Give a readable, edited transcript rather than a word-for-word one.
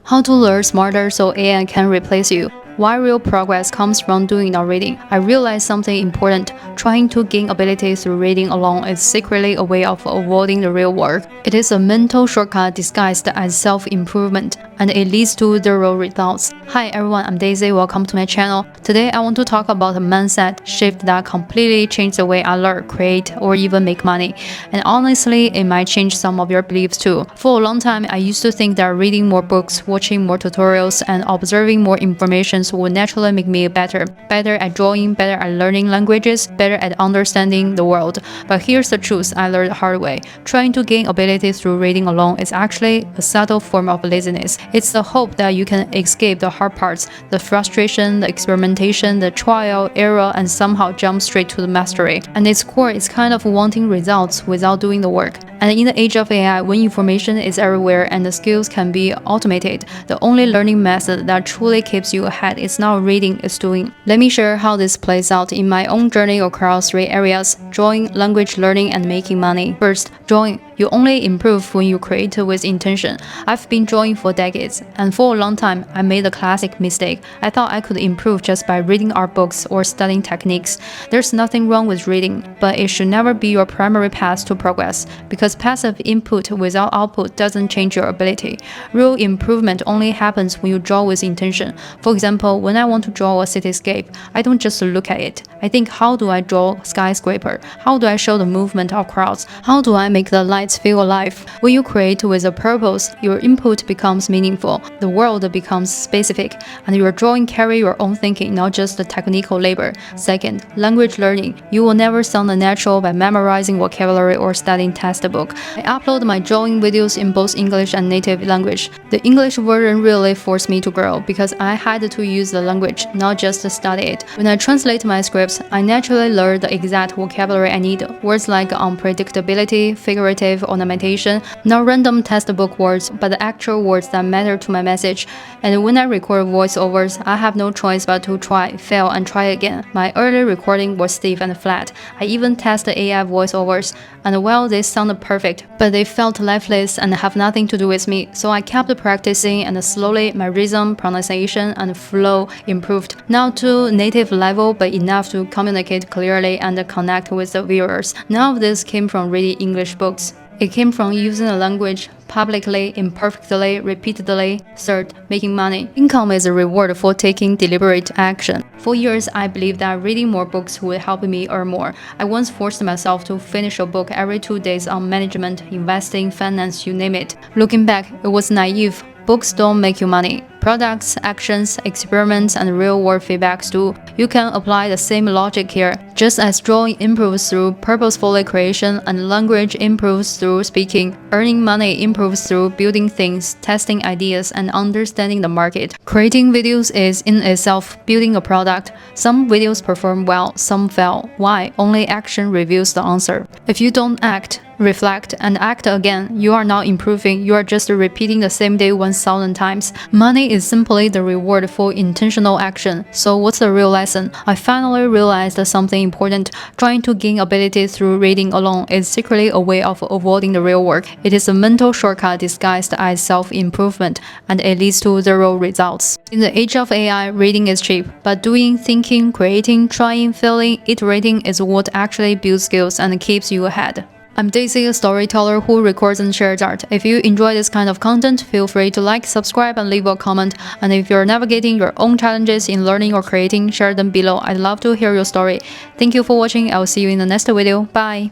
How to learn smarter so AI can replace you. Why real progress comes from doing not reading. I realized something important. Trying to gain ability through reading alone is secretly a way of avoiding the real work. It is a mental shortcut disguised as self-improvement, and it leads to zero results. Hi everyone, I'm Daisy. Welcome to my channel. Today I want to talk about a mindset shift that completely changed the way I learn, create, or even make money. And honestly, it might change some of your beliefs too. For a long time, I used to think that reading more books, watching more tutorials, and observing more information would naturally make me better at drawing, better at learning languages, better at understanding the world. But here's the truth I learned the hard way. Trying to gain ability through reading alone is actually a subtle form of laziness. It's the hope that you can escape the hard parts, the frustration, the experimentation, the trial, error, and somehow jump straight to the mastery. And its core is kind of wanting results without doing the work. And in the age of AI, when information is everywhere and the skills can be automated, the only learning method that truly keeps you ahead is not reading, it's doing. Let me share how this plays out in my own journey across 3 areas: drawing, language learning, and making money. First, drawing. You only improve when you create with intention. I've been drawing for decades, and for a long time, I made the classic mistake. I thought I could improve just by reading art books or studying techniques. There's nothing wrong with reading, but it should never be your primary path to progress, because passive input without output doesn't change your ability. Real improvement only happens when you draw with intention. For example, when I want to draw a cityscape, I don't just look at it. I think, how do I draw skyscraper? How do I show the movement of crowds? How do I make the lights feel alive? When you create with a purpose, your input becomes meaningful, the world becomes specific, and your drawing carry your own thinking, not just the technical labor. Second, language learning. You will never sound natural by memorizing vocabulary or studying textbook. I upload my drawing videos in both English and native language. The English version really forced me to grow because I had to use the language, not just study it. When I translate my scripts, I naturally learn the exact vocabulary I need. Words like unpredictability, figurative ornamentation, not random textbook words, but the actual words that matter to my message. And when I record voiceovers, I have no choice but to try, fail, and try again. My early recording was stiff and flat. I even tested AI voiceovers, and while they sounded perfect, but they felt lifeless and have nothing to do with me. So I kept practicing, and slowly my rhythm, pronunciation, and flow improved. Not to native level, but enough to communicate clearly and connect with the viewers. None of this came from reading English books. It came from using the language publicly, imperfectly, repeatedly. Third, making money. Income is a reward for taking deliberate action. For years, I believed that reading more books would help me earn more. I once forced myself to finish a book every 2 days on management, investing, finance, you name it. Looking back, it was naive. Books don't make you money. Products, actions, experiments, and real-world feedbacks do. You can apply the same logic here. Just as drawing improves through purposeful creation and language improves through speaking, earning money improves through building things, testing ideas, and understanding the market. Creating videos is in itself building a product. Some videos perform well, some fail. Why? Only action reveals the answer. If you don't act, reflect, and act again, you are not improving, you are just repeating the same day 1,000 times. Money is simply the reward for intentional action. So what's the real lesson? I finally realized something important. Trying to gain ability through reading alone is secretly a way of avoiding the real work. It is a mental shortcut disguised as self-improvement, and it leads to zero results. In the age of AI, reading is cheap, but doing, thinking, creating, trying, failing, iterating is what actually builds skills and keeps you ahead. I'm Daisy, a storyteller who records and shares art. If you enjoy this kind of content, feel free to like, subscribe, and leave a comment. And if you're navigating your own challenges in learning or creating, share them below. I'd love to hear your story. Thank you for watching. I'll see you in the next video. Bye!